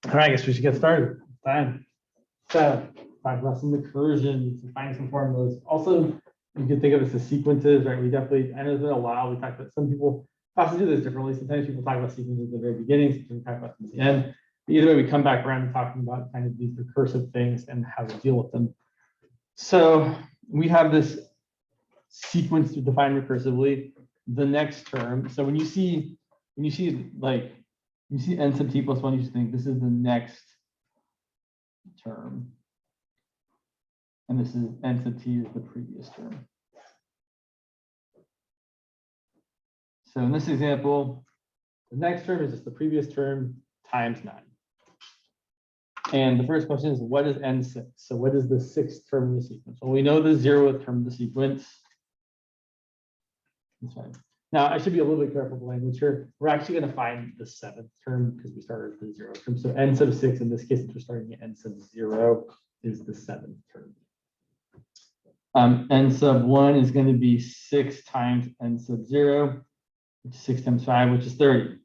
All right, I guess we should get started. Fine. So, talk about some recursion, define some formulas. Also, you can think of this as sequences, right? We definitely, I know it's been a while. We talked about some people possibly do this differently. Sometimes people talk about sequences at the very beginning, sometimes we talk about them at the end. But either way, we come back around to talking about kind of these recursive things and how to deal with them. So we have this sequence to define recursively. The next term. So when you see like you see n sub t plus 1, you just think this is the next term. And this is n sub t is the previous term. So in this example, the next term is just the previous term times 9. And the first question is, what is n6? So what is the 6th term in the sequence? Well, we know the 0th term of the sequence. That's fine. Now, I should be a little bit careful with the language here. We're actually going to find the 7th term because we started with the 0th term. So n sub 6, in this case, since we're starting at n sub 0, is the 7th term. N sub 1 is going to be 6 times n sub 0, which is 6 times 5, which is 30.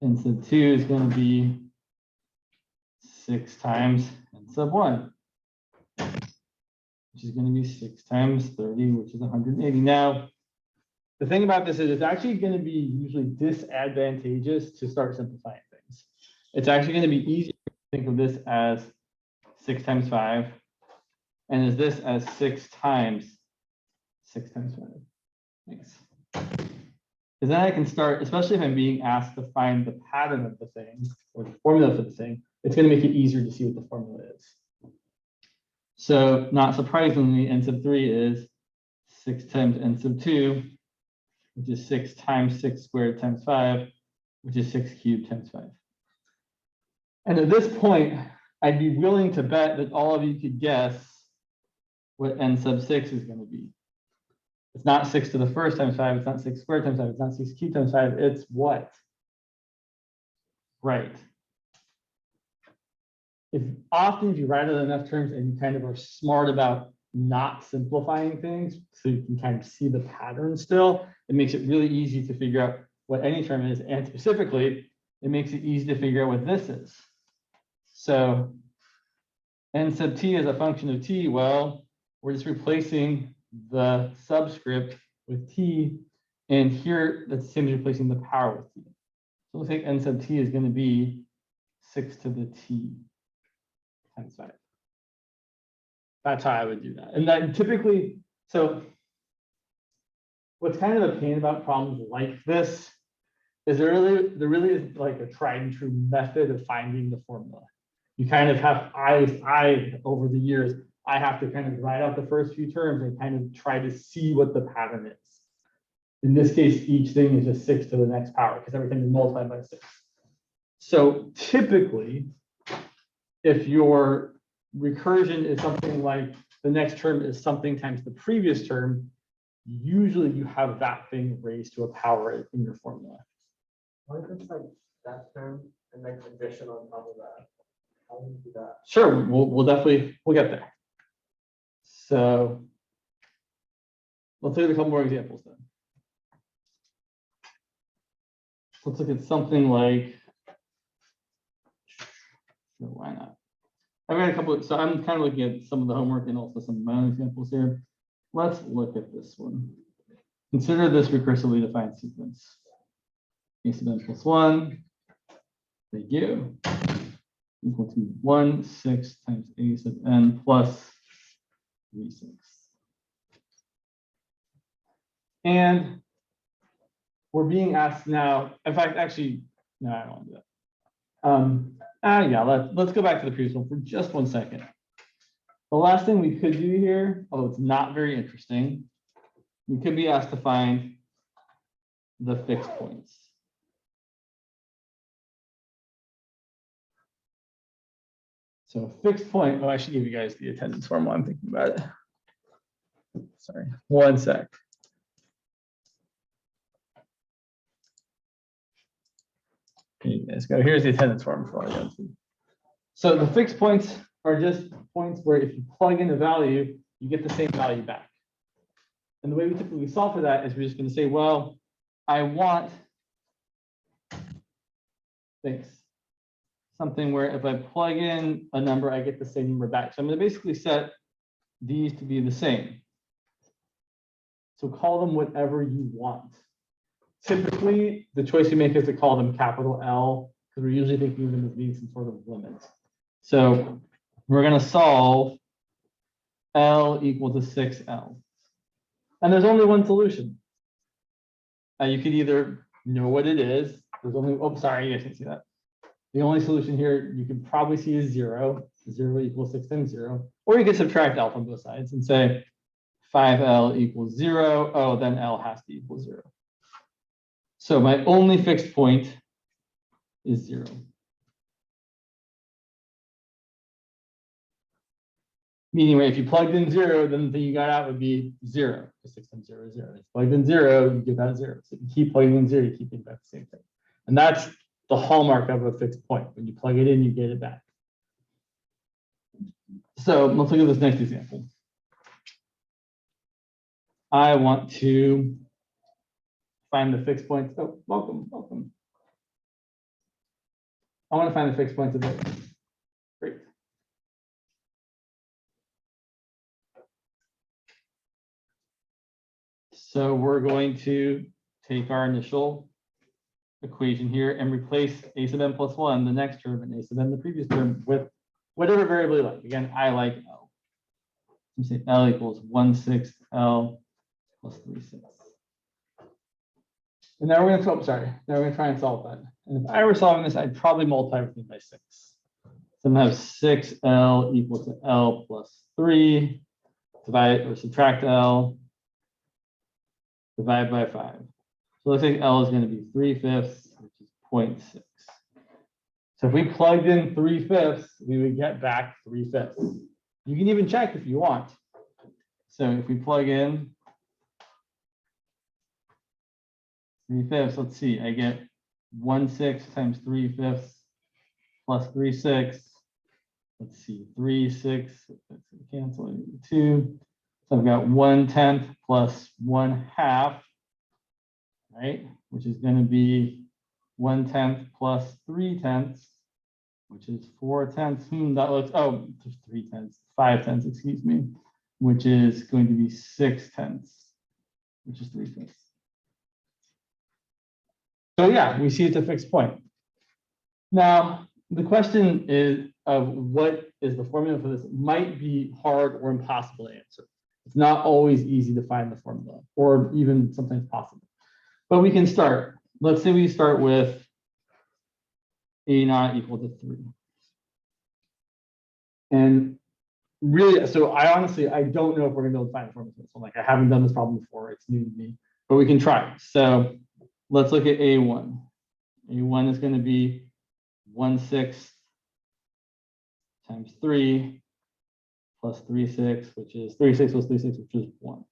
N sub 2 is going to be 6 times n sub 1, which is going to be 6 times 30, which is 180. Now, the thing about this is it's actually going to be usually disadvantageous to start simplifying things. It's actually going to be easier to think of this as 6 times 5, and is this as 6 times 5. Thanks. Because then I can start, especially if I'm being asked to find the pattern of the thing or the formula for the thing, it's going to make it easier to see what the formula is. So not surprisingly, n sub 3 is 6 times n sub 2, which is 6 times 6 squared times 5, which is 6 cubed times 5. And at this point, I'd be willing to bet that all of you could guess what n sub 6 is going to be. It's not 6 to the first times 5, it's not 6 squared times 5, it's not 6 cubed times 5, it's what? Right. If you write out enough terms and you kind of are smart about not simplifying things, so you can kind of see the pattern still, it makes it really easy to figure out what any term is, and specifically, it makes it easy to figure out what this is. So n sub t is a function of t. Well, we're just replacing the subscript with t, and here that's the same as replacing the power with t. So we'll take n sub t is going to be 6 to the t times 5. That's how I would do that. And that typically, so what's kind of a pain about problems like this is there really is like a tried and true method of finding the formula. You kind of have, over the years, I have to kind of write out the first few terms and kind of try to see what the pattern is. In this case, each thing is just 6 to the next power because everything is multiplied by 6. So typically, if your recursion is something like the next term is something times the previous term, usually you have that thing raised to a power in your formula. What if it's like that term and then addition on top of that? How do you do that? Sure, we'll get there. So let's look at a couple more examples then. Let's look at something like, sure, why not? I've got a couple, so I'm kind of looking at some of the homework and also some of my own examples here. Let's look at this one. Consider this recursively defined sequence. A sub n plus 1, thank you, equal to 1, 6 times a sub n plus 3, 6. And we're being asked now, in fact, actually, no, I don't want to do that. Yeah, let's go back to the previous one for just 1 second. The last thing we could do here, although it's not very interesting, we could be asked to find the fixed points. So a fixed point, oh, I should give you guys the attendance form while I'm thinking about it. Sorry, 1 sec. Here you guys go. Here's the attendance form for all you guys. So the fixed points are just points where if you plug in a value, you get the same value back. And the way we typically solve for that is we're just going to say, well, I want, thanks, something where if I plug in a number, I get the same number back. So I'm going to basically set these to be the same. So call them whatever you want. Typically, the choice you make is to call them capital L, because we're usually thinking of them as being some sort of limit. So we're going to solve L equal to 6L. And there's only one solution. You could either know what it is. There's only, oh, sorry, you guys can see that. The only solution here you can probably see is 0. 0 equals 6 times 0. Or you can subtract L from both sides and say 5L equals 0. Oh, then L has to equal 0. So my only fixed point is 0. Meaning, right, if you plugged in 0, then the thing you got out would be 0. 6 times 0 is 0. If you plugged in 0, you get that 0. So you keep plugging in 0, you keep getting back the same thing. And that's the hallmark of a fixed point. When you plug it in, you get it back. So let's look at this next example. I want to find the fixed points. Oh, welcome. I want to find the fixed points of this. Great. So we're going to take our initial equation here and replace a sub n plus 1, the next term, and a sub n, the previous term, with whatever variable you like. Again, I like L. You say L equals 1/6 L plus 3/6. And now we're going to solve, now we're going to try and solve that. And if I were solving this, I'd probably multiply everything by 6. So I'm going to have 6L equal to L plus 3, divide or subtract L, divide by 5. So let's say L is going to be 3/5, which is 0.6. So if we plugged in 3/5, we would get back 3/5. You can even check if you want. So if we plug in 3/5, let's see, I get 1/6 times 3/5 plus 3/6. Let's see, 3/6, that's canceling 2. So I've got 1/10 plus 1/2, right? Which is going to be 1/10 plus 3/10, which is 4/10. That looks, oh, 3/10, 5/10, excuse me, which is going to be 6/10, which is 3/5. So yeah, we see it's a fixed point. Now, the question is of what is the formula for this might be hard or impossible to answer. It's not always easy to find the formula, or even sometimes possible. But we can start. Let's say we start with A naught equal to 3. And really, so I honestly don't know if we're going to be able to find the formula for this one. Like, I haven't done this problem before. It's new to me, but we can try. So let's look at A1. A1 is going to be 1/6 times 3 plus 3/6, which is 3/6 plus 3/6, which is 1.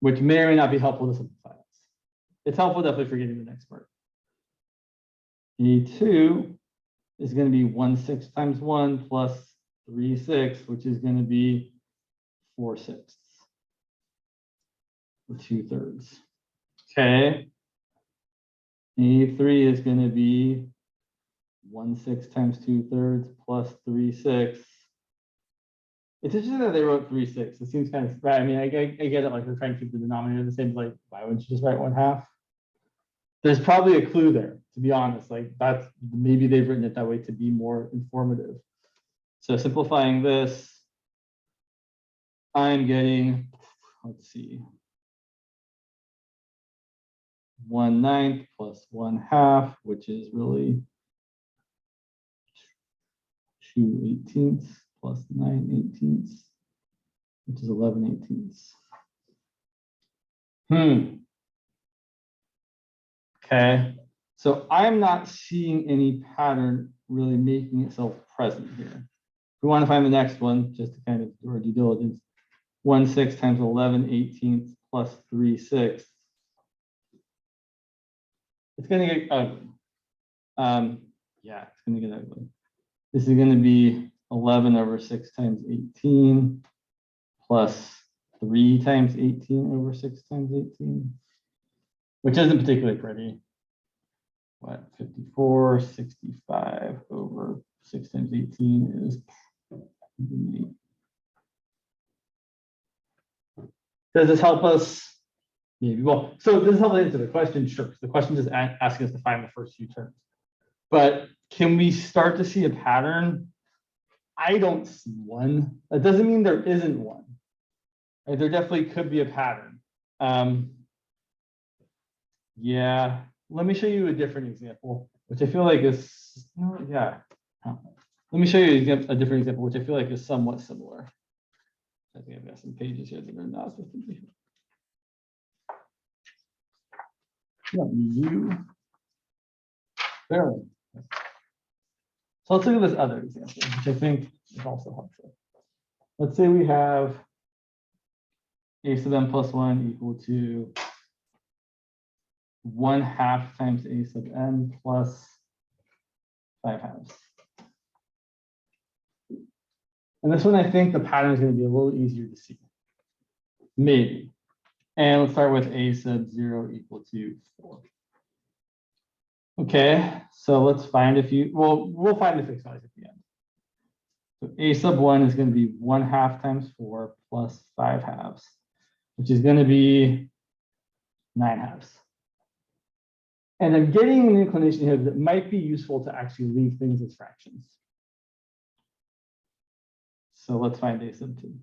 Which may or may not be helpful to simplify this. It's helpful definitely for getting the next part. A2 is going to be 1/6 times 1 plus 3/6, which is going to be 4/6, or 2/3. Okay. A3 is going to be 1/6 times 2/3 plus 3/6. It's interesting that they wrote 3/6. It seems kind of right. I mean, I get it. Like, they're trying to keep the denominator the same. Like, why wouldn't you just write 1/2? There's probably a clue there, to be honest. Like, that's maybe they've written it that way to be more informative. So simplifying this, I'm getting, let's see, 1/9 plus 1/2, which is really 2/18 plus 9/18, which is 11/18. Okay, so I'm not seeing any pattern really making itself present here. We want to find the next one, just to kind of do our due diligence. 1/6 times 11/18 plus 3/6. It's going to get ugly. Yeah, it's going to get ugly. This is going to be 11 over 6 times 18 plus 3 times 18 over 6 times 18, which isn't particularly pretty. what, 54, 65 over 6 times 18 is 8. Does this help us? Maybe. Well, so does this help answer the question? Sure. The question is asking us to find the first few terms. But can we start to see a pattern? I don't see one. That doesn't mean there isn't one. Right? There definitely could be a pattern. Yeah, let me show you a different example, which I feel like is, yeah. Let me show you a different example, which I feel like is somewhat similar. I think I've got some pages here that are not supposed to be. You. Barely. So let's look at this other example, which I think is also helpful. Let's say we have a sub n plus 1 equal to 1/2 times a sub n plus 5/2. And this one, I think the pattern is going to be a little easier to see. Maybe. And let's start with a sub 0 equal to 4. Okay, so let's find a few. Well, we'll find the fixed values at the end. So a sub 1 is going to be 1/2 times 4 plus 5/2, which is going to be 9/2. And I'm getting an inclination here that it might be useful to actually leave things as fractions. So let's find a sub 2.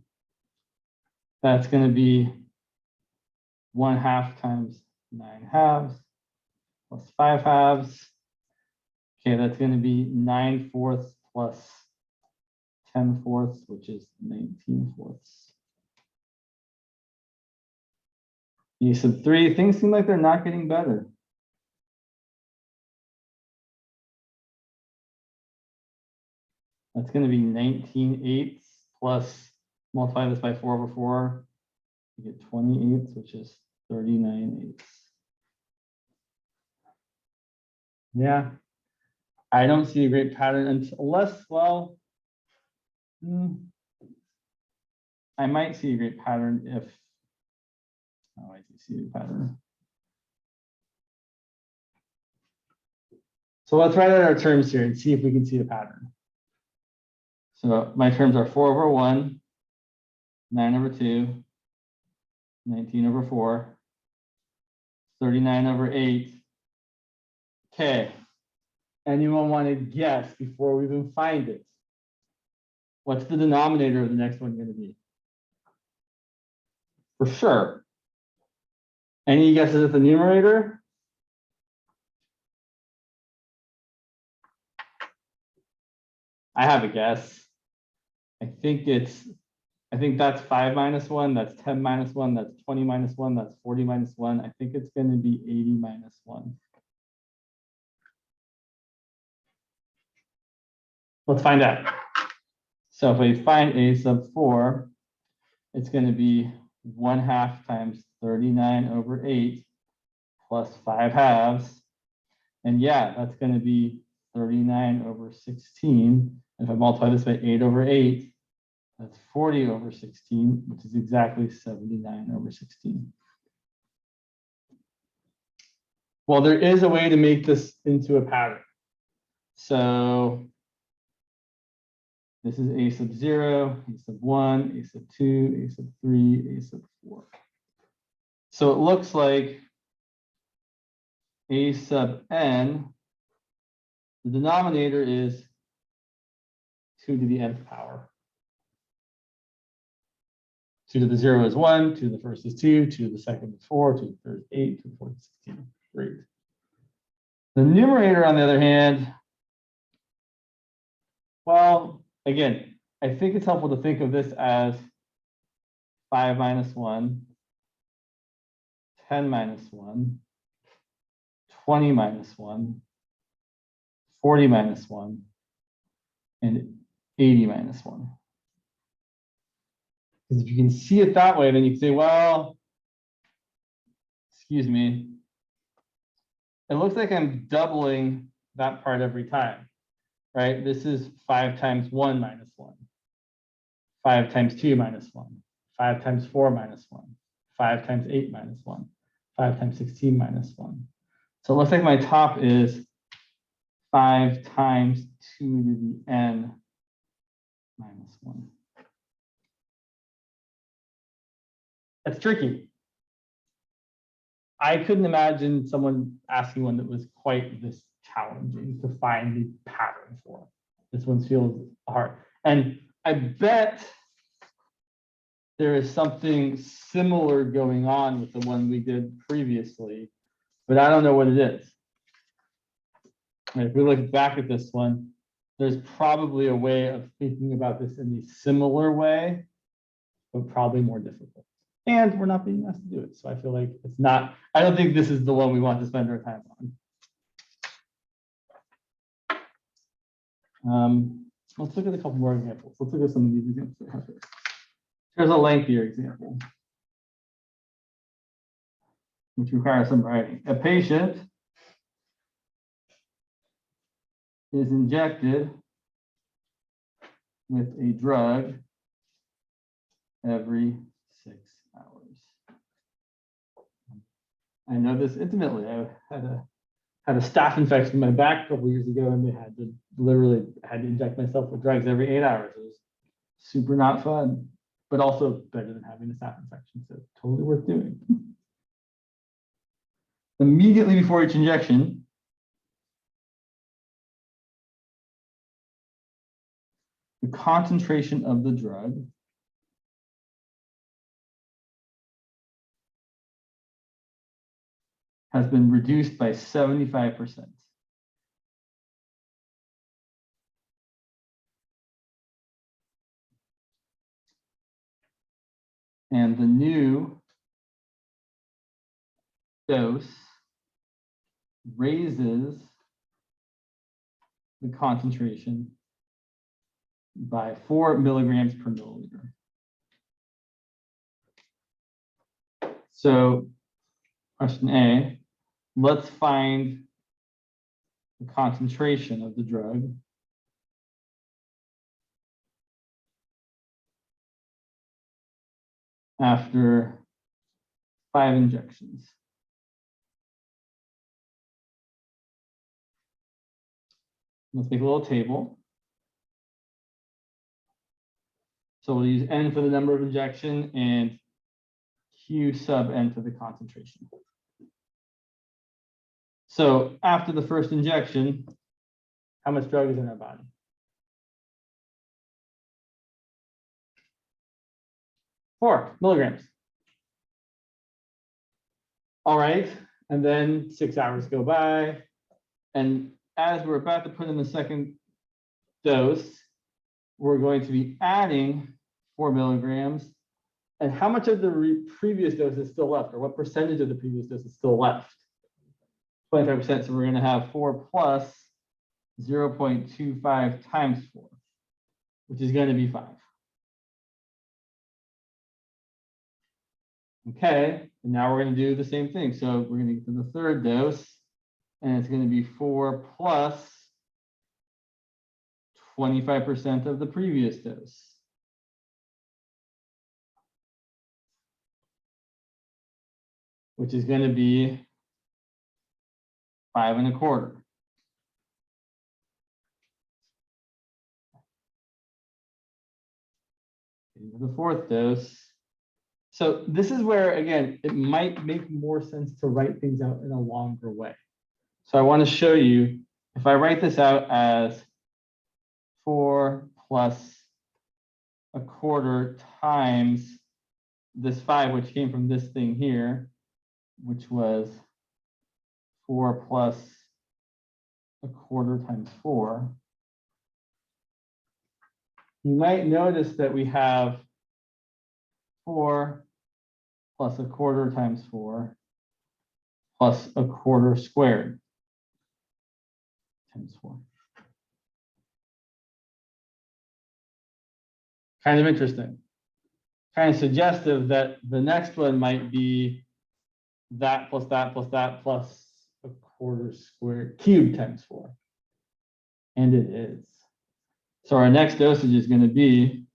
That's going to be 1/2 times 9/2 plus 5/2. Okay, that's going to be 9/4 plus 10/4, which is 19/4. A sub 3, things seem like they're not getting better. That's going to be 19/8 plus, multiply this by 4 over 4. You get 28, which is 39/8. Yeah, I don't see a great pattern unless, well, I might see a great pattern if, oh, I do see a pattern. So let's write out our terms here and see if we can see a pattern. So my terms are 4 over 1, 9 over 2, 19 over 4, 39 over 8. Okay. Anyone want to guess before we even find it? What's the denominator of the next one going to be? For sure. Any guesses at the numerator? I have a guess. I think that's 5 minus 1, that's 10 minus 1, that's 20 minus 1, that's 40 minus 1. I think it's going to be 80 minus 1. Let's find out. So if we find a sub 4, it's going to be 1/2 times 39 over 8 plus 5/2. And yeah, that's going to be 39 over 16. If I multiply this by 8 over 8, that's 40 over 16, which is exactly 79 over 16. Well, there is a way to make this into a pattern. So this is a sub 0, a sub 1, a sub 2, a sub 3, a sub 4. So it looks like a sub n, the denominator is 2 to the nth power. 2 to the 0 is 1, 2 to the first is 2, 2 to the second is 4, 2 to the third is 8, 2 to the fourth is 16. Great. The numerator, on the other hand, well, again, I think it's helpful to think of this as 5 minus 1, 10 minus 1, 20 minus 1, 40 minus 1, and 80 minus 1. Because if you can see it that way, then you can say, well, excuse me, it looks like I'm doubling that part every time, right? This is 5 times 1 minus 1, 5 times 2 minus 1, 5 times 4 minus 1, 5 times 8 minus 1, 5 times 16 minus 1. So it looks like my top is 5 times 2 to the n minus 1. That's tricky. I couldn't imagine someone asking one that was quite this challenging to find the pattern for. This one feels hard. And I bet there is something similar going on with the one we did previously, but I don't know what it is. And if we look back at this one, there's probably a way of thinking about this in a similar way, but probably more difficult. And we're not being asked to do it. So I feel like it's not, I don't think this is the one we want to spend our time on. Let's look at a couple more examples. Let's look at some of these examples we have here. Here's a lengthier example, which requires some writing. A patient is injected with a drug every 6 hours. I know this intimately. I had a staph infection in my back a couple years ago, and they had to literally inject myself with drugs every 8 hours. It was super not fun, but also better than having a staph infection. So totally worth doing. Immediately before each injection, the concentration of the drug has been reduced by 75%. And the new dose raises the concentration by 4 milligrams per milliliter. So question A, let's find the concentration of the drug after 5 injections. Let's make a little table. So we'll use N for the number of injection and Q sub N for the concentration. So after the first injection, how much drug is in our body? 4 milligrams. All right, and then 6 hours go by, and as we're about to put in the second dose, we're going to be adding 4 milligrams. And how much of the previous dose is still left, or what percentage of the previous dose is still left? 25%. So we're going to have 4 plus 0.25 times 4, which is going to be 5. Okay, and now we're going to do the same thing. So we're going to get to the third dose, and it's going to be 4 plus 25% of the previous dose. Which is going to be 5 1/4. Into the fourth dose. So this is where, again, it might make more sense to write things out in a longer way. So I want to show you, if I write this out as 4 plus 1/4 times this 5, which came from this thing here, which was 4 plus 1/4 times 4. You might notice that we have 4 plus 1/4 times 4 plus 1/4 squared times 4. Kind of interesting. Kind of suggestive that the next one might be that plus that plus that plus 1/4 squared cubed times 4. And it is. So our next dosage is going to be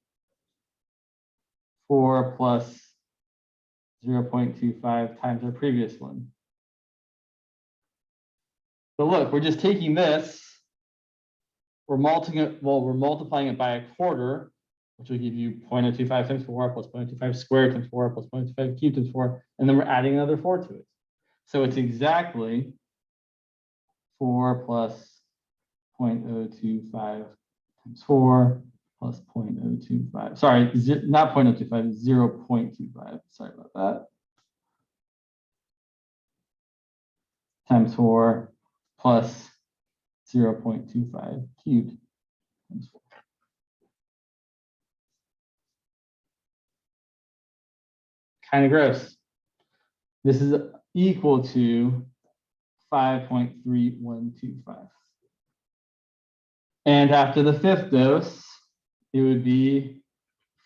4 plus 0.25 times our previous one. But look, we're just taking this we're multiplying it by a quarter, which will give you 0.025 times 4 plus 0.025 squared times 4 plus 0.025 cubed times 4, and then we're adding another 4 to it. So it's exactly 4 plus 0.025 times 4 plus 0.025. Sorry, not 0.025, 0.25. Sorry about that. Times 4 plus 0.25 cubed times 4. Kind of gross. This is equal to 5.3125. And after the fifth dose, it would be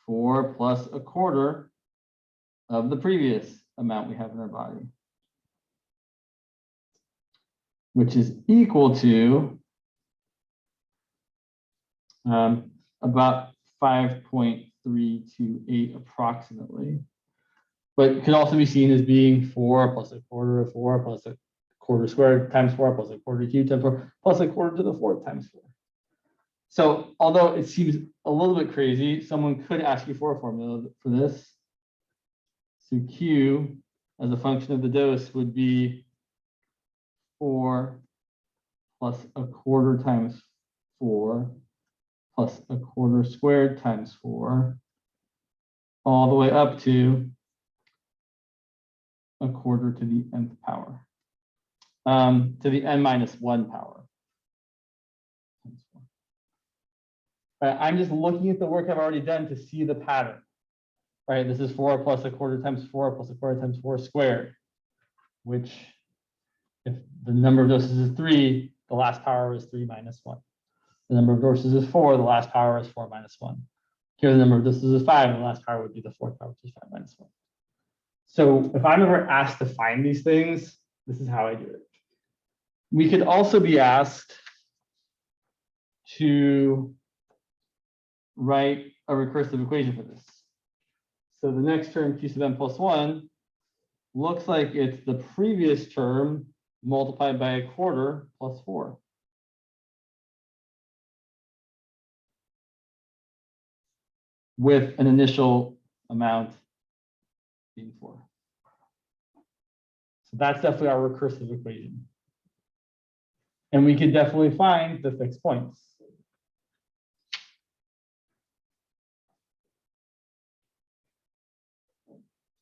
4 plus a quarter of the previous amount we have in our body, which is equal to about 5.328 approximately. But it can also be seen as being 4 plus a quarter of 4 plus a quarter squared times 4 plus a quarter cubed times 4 plus a quarter to the 4th times 4. So although it seems a little bit crazy, someone could ask you for a formula for this. So Q as a function of the dose would be 4 plus a quarter times 4 plus a quarter squared times 4 all the way up to a quarter to the nth power, to the n minus 1 power. I'm just looking at the work I've already done to see the pattern. Right, this is 4 plus a quarter times 4 plus a quarter times 4 squared, which if the number of doses is 3, the last power is 3 minus 1. The number of doses is 4, the last power is 4 minus 1. Here the number of doses is 5, and the last power would be the 4th power, which is 5 minus 1. So if I'm ever asked to find these things, this is how I do it. We could also be asked to write a recursive equation for this. So the next term, q sub n plus 1, looks like it's the previous term multiplied by a quarter plus 4. With an initial amount being 4. So that's definitely our recursive equation. And we could definitely find the fixed points.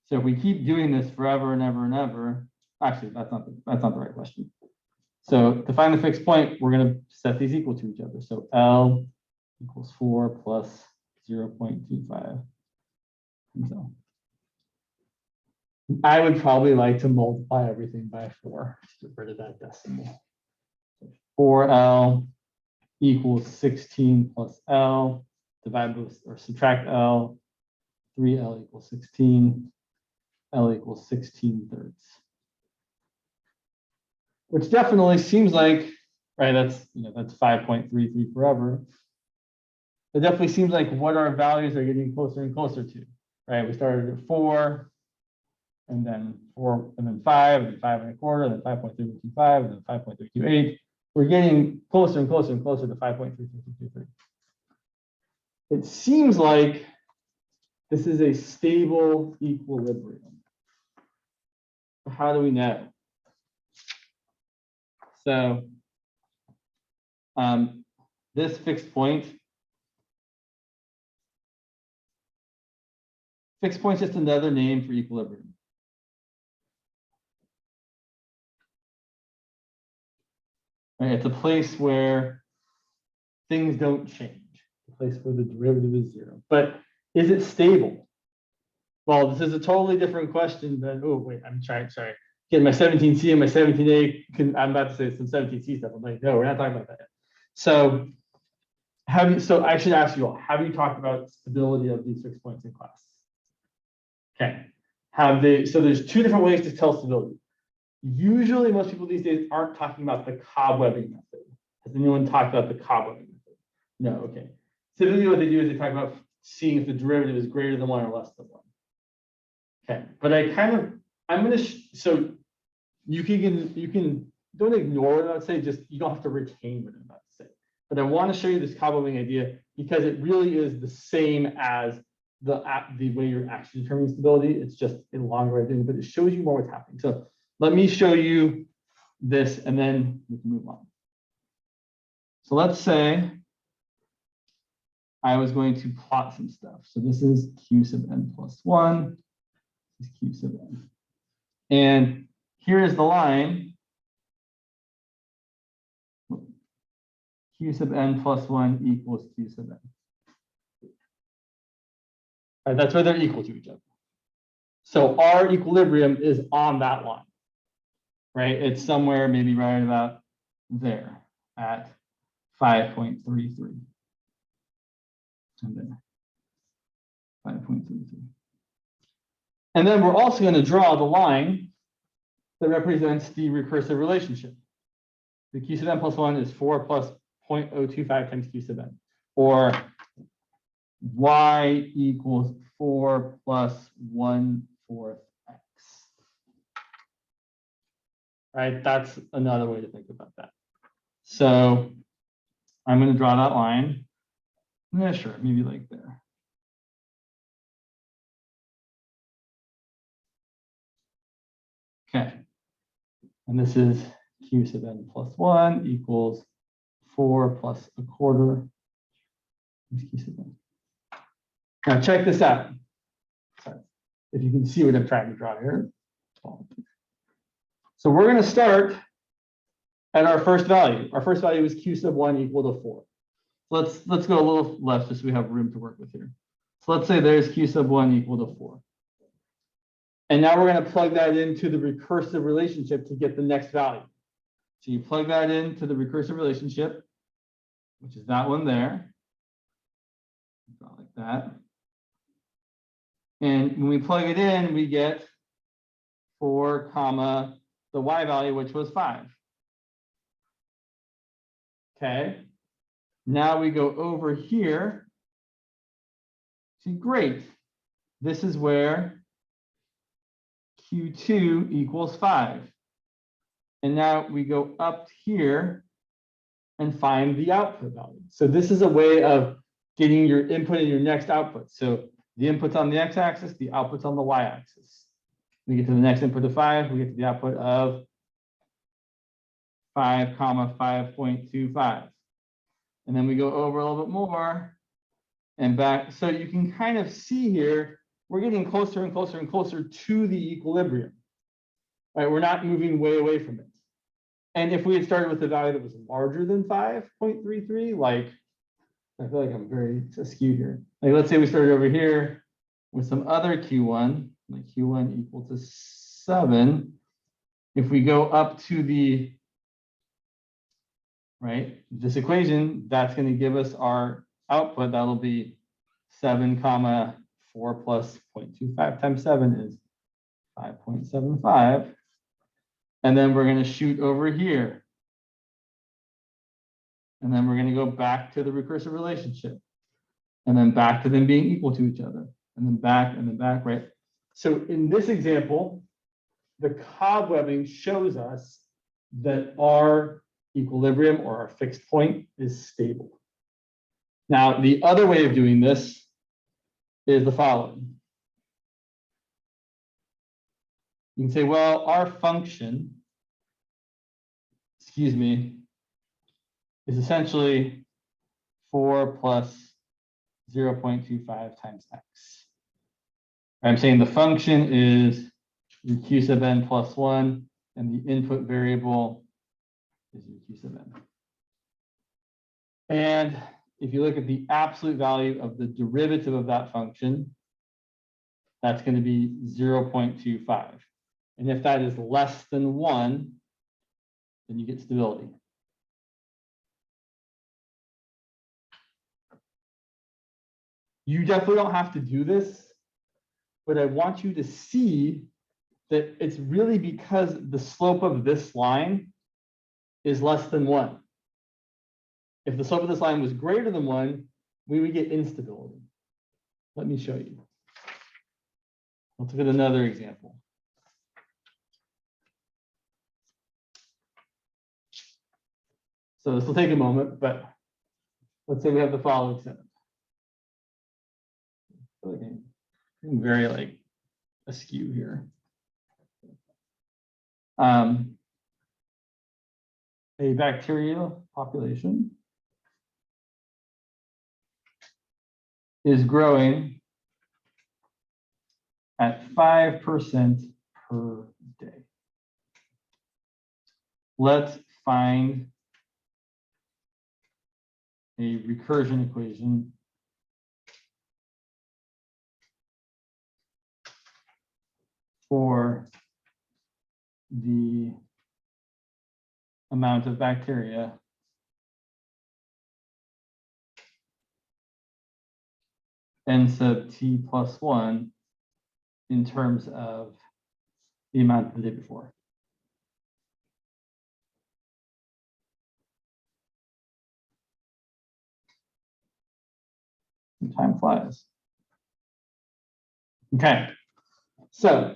So if we keep doing this forever and ever and ever, actually, that's not the right question. So to find the fixed point, we're going to set these equal to each other. So L equals 4 plus 0.25. So I would probably like to multiply everything by 4 to get rid of that decimal. 4L equals 16 plus L, divide with or subtract L, 3L equals 16. L equals 16/3, which definitely seems like, right, that's 5.33 forever. It definitely seems like what our values are getting closer and closer to, right? We started at 4, and then 4, and then 5, and then 5 and a quarter, and then 5.325, and then 5.328. We're getting closer and closer and closer to 5.3323. It seems like this is a stable equilibrium. How do we know? So this fixed point is just another name for equilibrium. Right, it's a place where things don't change, a place where the derivative is 0. But is it stable? Well, this is a totally different question than, oh, wait, I'm sorry. Getting my 17C and my 17A, I'm about to say some 17C stuff. I'm like, no, we're not talking about that yet. So I should ask you all, have you talked about stability of these fixed points in class? Okay. So there's 2 different ways to tell stability. Usually most people these days aren't talking about the cobwebbing method. Has anyone talked about the cobwebbing method? No, okay. Typically what they do is they talk about seeing if the derivative is greater than 1 or less than 1. Okay, but so you can don't ignore what I would say, just you don't have to retain what I'm about to say. but I want to show you this Cobbleman idea because it really is the same as the way you're actually determining stability. It's just a longer way of doing it, but it shows you more what's happening. So let me show you this and then we can move on. So let's say I was going to plot some stuff. So this is Q sub n plus 1. This is Q sub n. And here is the line. Q sub n plus 1 equals Q sub n. All right, that's where they're equal to each other. So our equilibrium is on that line, right? It's somewhere maybe right about there at 5.33. And there, 5.33. And then we're also going to draw the line that represents the recursive relationship. The Q sub n plus 1 is 4 plus 0.025 times Q sub n, or y equals 4 plus 1/4 x. Right, that's another way to think about that. So I'm going to draw that line. Yeah, sure, maybe like there. Okay, and this is Q sub n plus 1 equals 4 plus 1/4 Q sub n. Now check this out. Sorry, if you can see what I'm trying to draw here. So we're going to start at our first value. Our first value is Q sub 1 equal to 4. Let's go a little left just so we have room to work with here. So let's say there's Q sub 1 equal to 4. And now we're going to plug that into the recursive relationship to get the next value. So you plug that into the recursive relationship, which is that one there. Draw like that. And when we plug it in, we get 4 comma the y value, which was 5. Okay. Now we go over here. See, great. This is where Q2 equals 5. And now we go up here and find the output value. So this is a way of getting your input and your next output. So the input's on the x-axis, the output's on the y-axis. We get to the next input of 5, we get to the output of 5 comma 5.25. And then we go over a little bit more and back. So you can kind of see here, we're getting closer and closer and closer to the equilibrium. Right? We're not moving way away from it. And if we had started with a value that was larger than 5.33, like, I feel like I'm very askew here. Like, let's say we started over here with some other Q1, like Q1 equal to 7. If we go up to the right, this equation, that's going to give us our output. That'll be 7 comma 4 plus 0.25 times 7 is 5.75. And then we're going to shoot over here. And then we're going to go back to the recursive relationship. And then back to them being equal to each other. And then back, right? So in this example, the cobwebbing shows us that our equilibrium or our fixed point is stable. Now, the other way of doing this is the following. You can say, well, our function, is essentially 4 plus 0.25 times x. I'm saying the function is your Q sub n plus 1, and the input variable is your Q sub n. And if you look at the absolute value of the derivative of that function, that's going to be 0.25. And if that is less than 1, then you get stability. You definitely don't have to do this, but I want you to see that it's really because the slope of this line is less than 1. If the slope of this line was greater than 1, we would get instability. Let me show you. Let's look at another example. So this will take a moment, but let's say we have the following setup. I'm very like askew here. A bacterial population is growing at 5% per day. Let's find a recursion equation for the amount of bacteria n sub t plus 1 in terms of the amount the day before. And time flies. Okay, so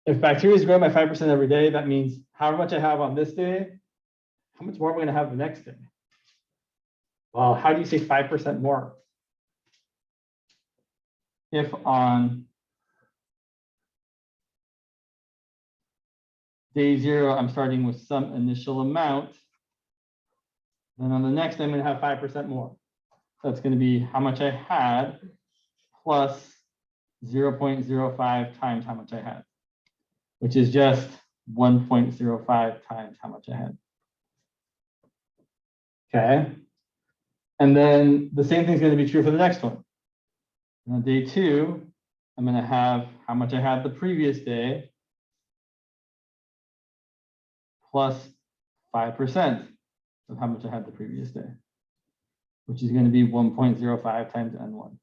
if bacteria is growing by 5% every day, that means how much I have on this day, how much more am I going to have the next day? Well, how do you say 5% more? If on day 0, I'm starting with some initial amount, then on the next, I'm going to have 5% more. That's going to be how much I had plus 0.05 times how much I had, which is just 1.05 times how much I had. Okay. And then the same thing is going to be true for the next one. On day 2, I'm going to have how much I had the previous day plus 5% of how much I had the previous day, which is going to be 1.05 times N1.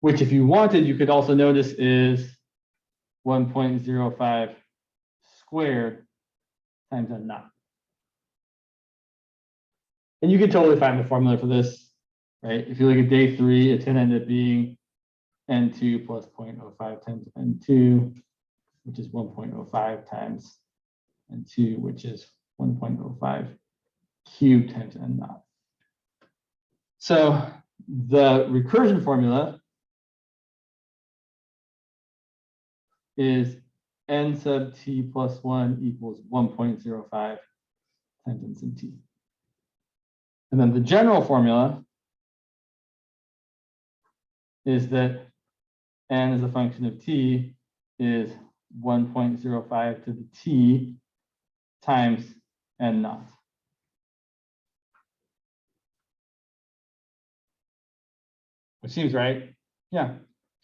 Which, if you wanted, you could also notice is 1.05 squared times N0. And you can totally find the formula for this, right? If you look at day 3, it's going to end up being N2 plus 0.05 times N2, which is 1.05 times N2, which is 1.05 cubed times N0. So the recursion formula is n sub t plus 1 equals 1.05 times n sub t. And then the general formula is that n as a function of t is 1.05 to the t times n naught. Which seems right. Yeah,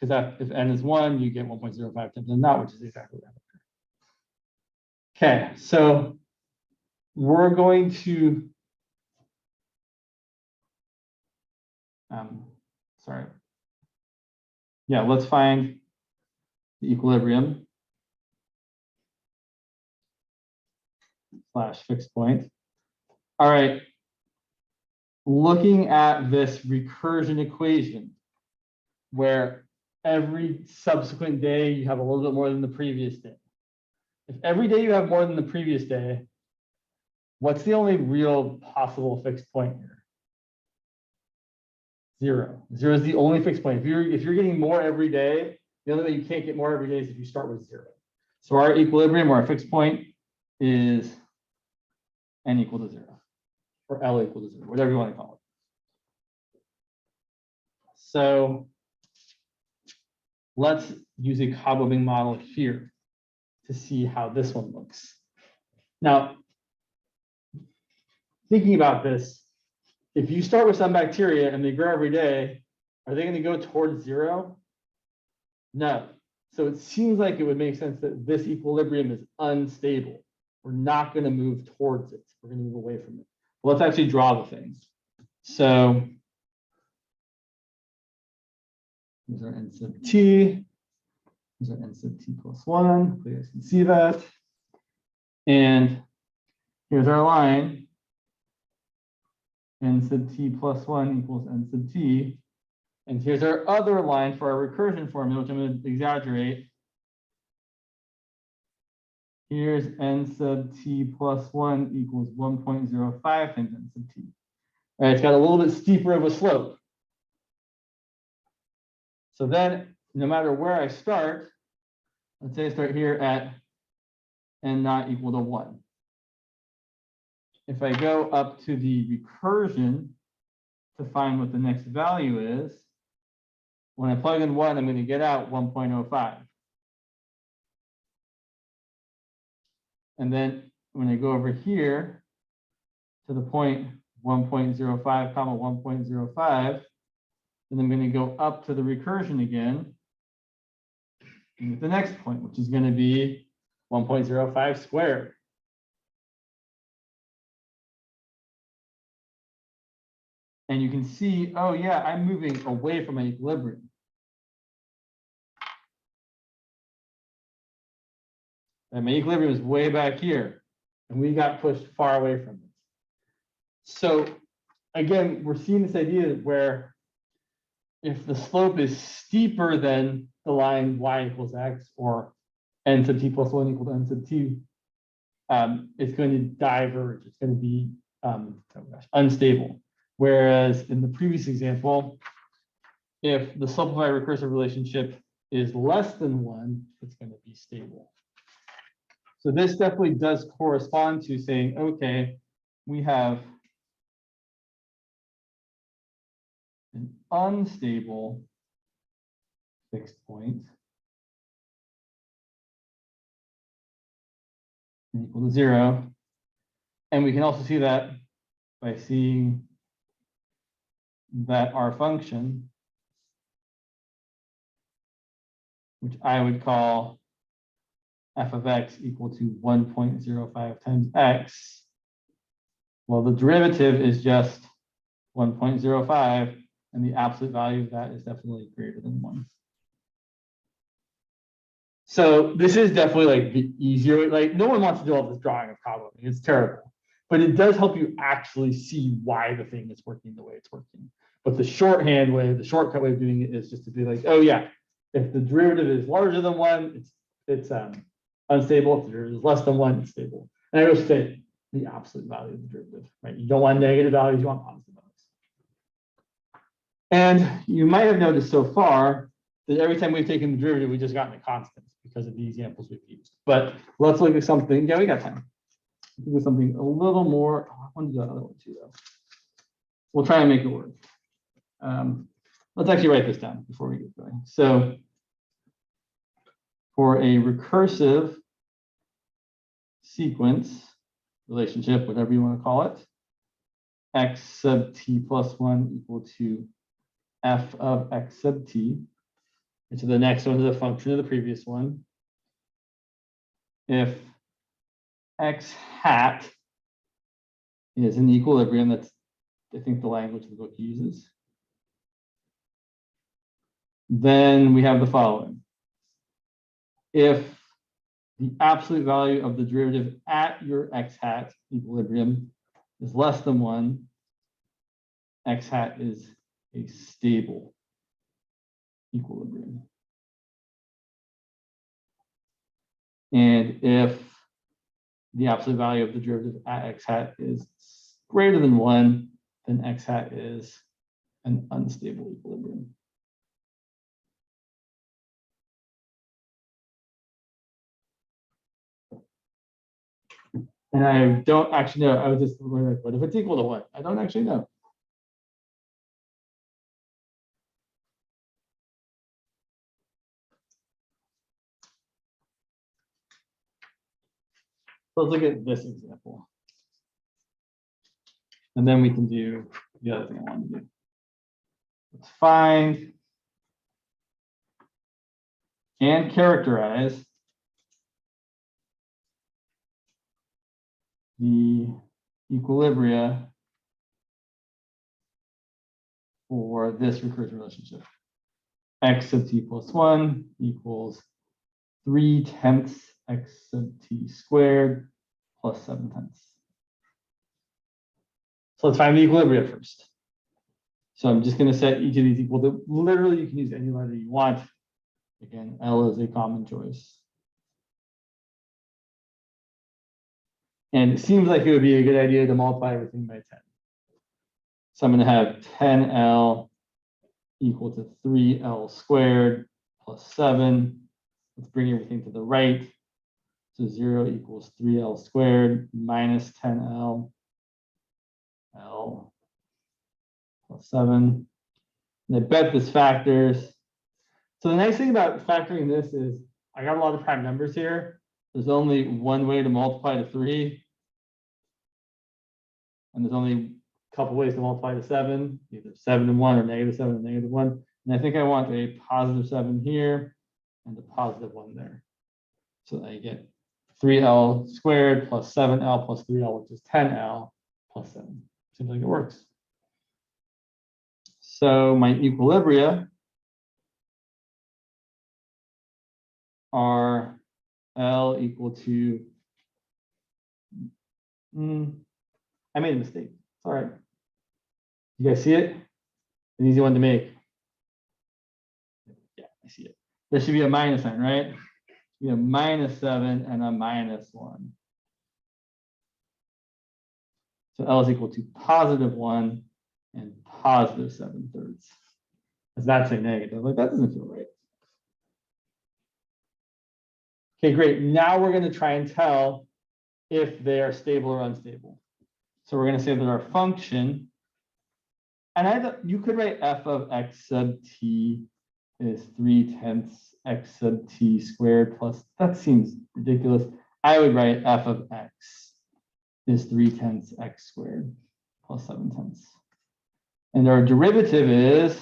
because if n is 1, you get 1.05 times n naught, which is exactly that. Okay, so we're going to sorry. Yeah, let's find the equilibrium / fixed point. All right. Looking at this recursion equation, where every subsequent day you have a little bit more than the previous day. If every day you have more than the previous day, what's the only real possible fixed point here? 0. 0 is the only fixed point. If you're getting more every day, the only way you can't get more every day is if you start with 0. So our equilibrium or our fixed point is n equal to 0, or L equal to 0, whatever you want to call it. So let's use a Cobbleman model here to see how this one looks. Now, thinking about this, if you start with some bacteria and they grow every day, are they going to go towards 0? No. So it seems like it would make sense that this equilibrium is unstable. We're not going to move towards it. We're going to move away from it. Well, let's actually draw the things. So here's our n sub t. Here's our n sub t plus 1. You guys can see that. And here's our line. N sub t plus 1 equals n sub t. And here's our other line for our recursion formula, which I'm going to exaggerate. Here's n sub t plus 1 equals 1.05 times n sub t. All right, it's got a little bit steeper of a slope. So then, no matter where I start, let's say I start here at n not equal to 1. If I go up to the recursion to find what the next value is, when I plug in 1, I'm going to get out 1.05. And then when I go over here to the point 1.05 comma 1.05, then I'm going to go up to the recursion again and get the next point, which is going to be 1.05 squared. And you can see, oh yeah, I'm moving away from my equilibrium. And my equilibrium is way back here, and we got pushed far away from it. So again, we're seeing this idea where if the slope is steeper than the line y equals x, or n sub t plus 1 equal to n sub t, it's going to diverge. It's going to be unstable. Whereas in the previous example, if the simplified recursive relationship is less than 1, it's going to be stable. So this definitely does correspond to saying, okay, we have an unstable fixed point equal to 0. And we can also see that by seeing that our function, which I would call f of x equal to 1.05 times x, well, the derivative is just 1.05, and the absolute value of that is definitely greater than 1. So this is definitely like the easier way. Like, no one wants to do all this drawing of Cobbleman. It's terrible, but it does help you actually see why the thing is working the way it's working. But the shorthand way, the shortcut way of doing it is just to be like, oh yeah, if the derivative is larger than 1, it's unstable. If the derivative is less than 1, it's stable. And I always say the absolute value of the derivative, right? You don't want negative values, you want positive values. And you might have noticed so far that every time we've taken the derivative, we've just gotten a constant because of the examples we've used. But let's look at something. Yeah, we got time. Let's do something a little more. Oh, I want to do the other one too, though. We'll try and make it work. Let's actually write this down before we get going. So for a recursive sequence relationship, whatever you want to call it, x sub t plus 1 equal to f of x sub t. And so the next one is a function of the previous one. If x hat is in equilibrium, that's, I think, the language the book uses, then we have the following. If the absolute value of the derivative at your x hat equilibrium is less than 1, x hat is a stable equilibrium. And if the absolute value of the derivative at x hat is greater than 1, then x hat is an unstable equilibrium. And I don't actually know. I was just wondering, what if it's equal to 1? I don't actually know. So let's look at this example. And then we can do the other thing I want to do. Let's find and characterize the equilibria for this recursion relationship. X sub t plus 1 equals 3/10 x sub t squared plus 7/10. So let's find the equilibria first. So I'm just going to set each of these equal to, literally you can use any letter you want. Again, L is a common choice. And it seems like it would be a good idea to multiply everything by 10. So I'm going to have 10L equal to 3L squared plus 7. Let's bring everything to the right. So 0 equals 3L squared minus 10L L plus 7. And I bet this factors. So the nice thing about factoring this is I got a lot of prime numbers here. There's only one way to multiply to 3. And there's only a couple ways to multiply to 7, either 7 and 1 or -7 and -1. And I think I want a positive 7 here and a positive 1 there. So that I get 3L squared plus 7L plus 3L, which is 10L plus 7. Seems like it works. So my equilibria are L equal to, I made a mistake. It's all right. You guys see it? An easy one to make. Yeah, I see it. There should be a minus sign, right? Be a -7 and a -1. So L is equal to +1 and +7/3. Does that say negative? Like, that doesn't feel right. Okay, great. Now we're going to try and tell if they are stable or unstable. So we're going to say that our function, and you could write f of x sub t is 3/10 x sub t squared plus, that seems ridiculous. I would write f of x is 3/10 x squared plus 7/10. And our derivative is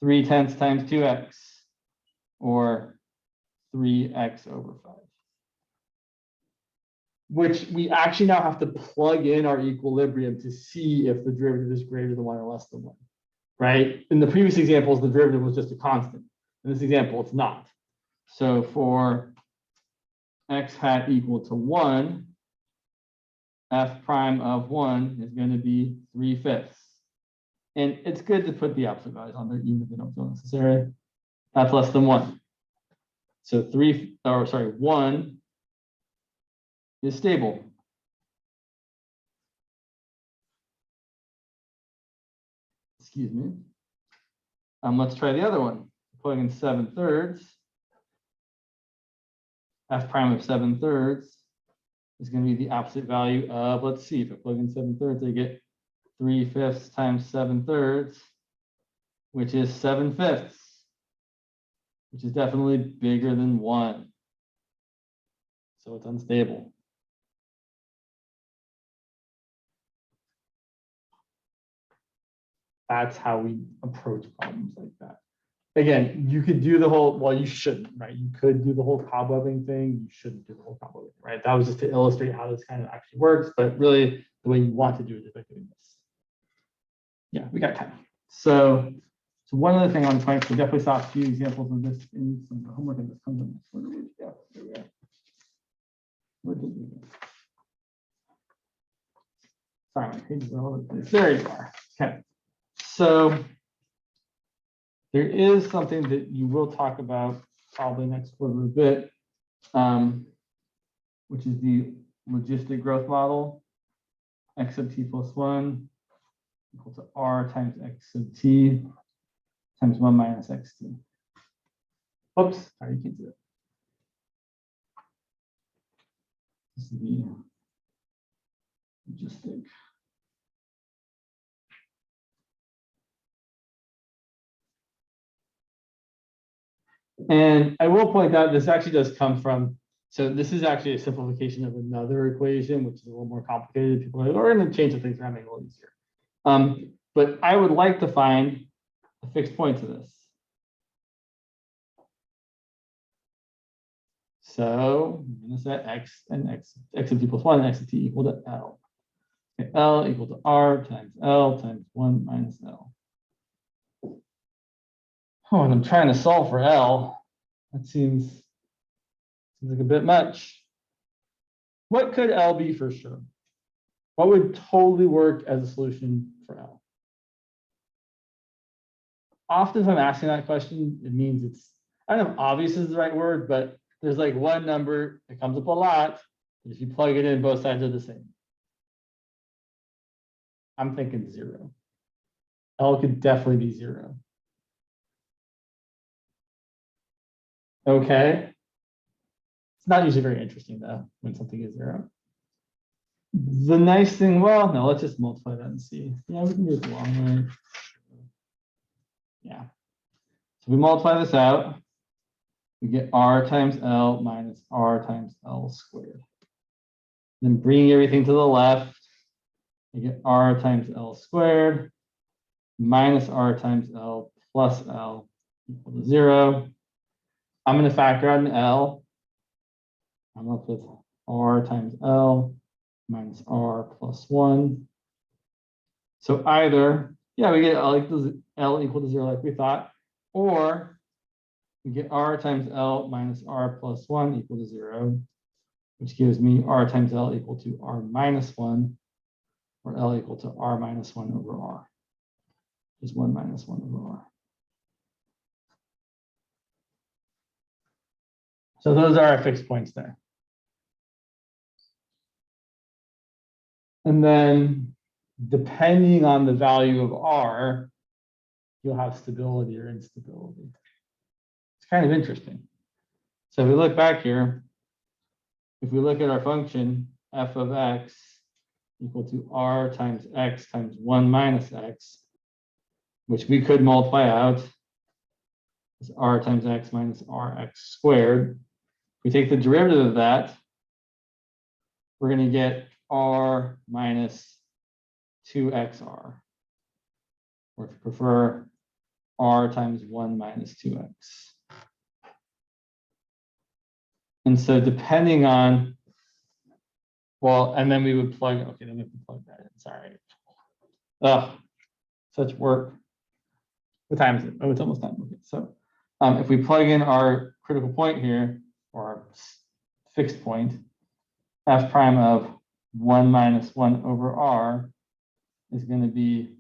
3/10 times 2x, or 3x over 5. Which we actually now have to plug in our equilibrium to see if the derivative is greater than 1 or less than 1, right? In the previous examples, the derivative was just a constant. In this example, it's not. So for x hat equal to 1, f prime of 1 is going to be 3/5. And it's good to put the absolute values on there, even if they don't feel necessary. That's less than 1. So 1 is stable. Excuse me. Let's try the other one. Plug in 7/3. F prime of 7/3 is going to be the absolute value of, let's see, if I plug in 7/3, I get 3/5 times 7/3, which is 7/5, which is definitely bigger than 1. So it's unstable. That's how we approach problems like that. Again, you could do the whole, well, you shouldn't, right? You could do the whole cobwebbing thing. You shouldn't do the whole cobwebbing, right? That was just to illustrate how this kind of actually works, but really the way you want to do it is by doing this. Yeah, we got time. So one other thing on point, we definitely saw a few examples of this in some of the homework, and this comes in. Where did we go? There we go. Where did we go? Sorry, my pages are all over the place. There you are. Okay. So there is something that you will talk about probably next quarter a bit, which is the logistic growth model. X sub t plus 1 equal to r times x sub t times 1 minus xt. Oops, sorry, you can't do it. This is the logistic. And I will point out, this actually does come from, so this is actually a simplification of another equation, which is a little more complicated. People are like, we're going to change the things around, make it a little easier. But I would like to find a fixed point to this. So I'm going to set x and x sub t plus 1 and x sub t equal to L. Okay, L equal to R times L times 1 minus L. Oh, and I'm trying to solve for L. That seems like a bit much. What could L be for sure? What would totally work as a solution for L? Often if I'm asking that question, it means it's, I don't know if obvious is the right word, but there's like one number that comes up a lot. If you plug it in, both sides are the same. I'm thinking 0. L could definitely be 0. Okay. It's not usually very interesting though, when something is 0. The nice thing, well, no, let's just multiply that and see. Yeah, we can do it the long way. Yeah. So we multiply this out. We get R times L minus R times L squared. Then bringing everything to the left, you get R times L squared minus R times L plus L equal to 0. I'm going to factor out an L. I'm left with R times L minus R plus 1. So either, yeah, we get L equal to 0 like we thought, or we get R times L minus R plus 1 equal to 0, which gives me R times L equal to R minus 1, or L equal to R minus 1 over R. Just 1 minus 1 over R. So those are our fixed points there. And then depending on the value of R, you'll have stability or instability. It's kind of interesting. So if we look back here, if we look at our function, f of x equal to R times x times 1 minus x, which we could multiply out as R times x minus Rx squared. If we take the derivative of that, we're going to get R minus 2xr, or if you prefer, R times 1 minus 2x. And so depending on, well, and then we would plug, okay, then we have to plug that in, sorry. Ugh, such work. What time is it? Oh, it's almost time. Okay, so if we plug in our critical point here, or our fixed point, f prime of 1 minus 1 over r is going to be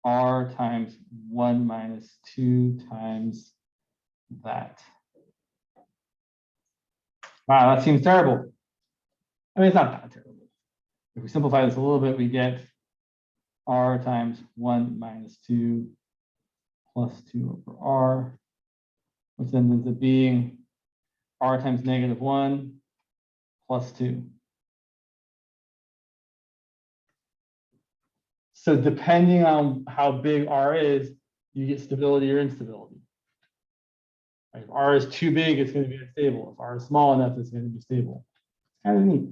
r times 1 minus 2 times that. Wow, that seems terrible. I mean, it's not that terrible. If we simplify this a little bit, we get r times 1 minus 2 plus 2 over r, which then ends up being r times negative 1 plus 2. So depending on how big r is, you get stability or instability. If R is too big, it's going to be unstable. If R is small enough, it's going to be stable. It's kind of neat.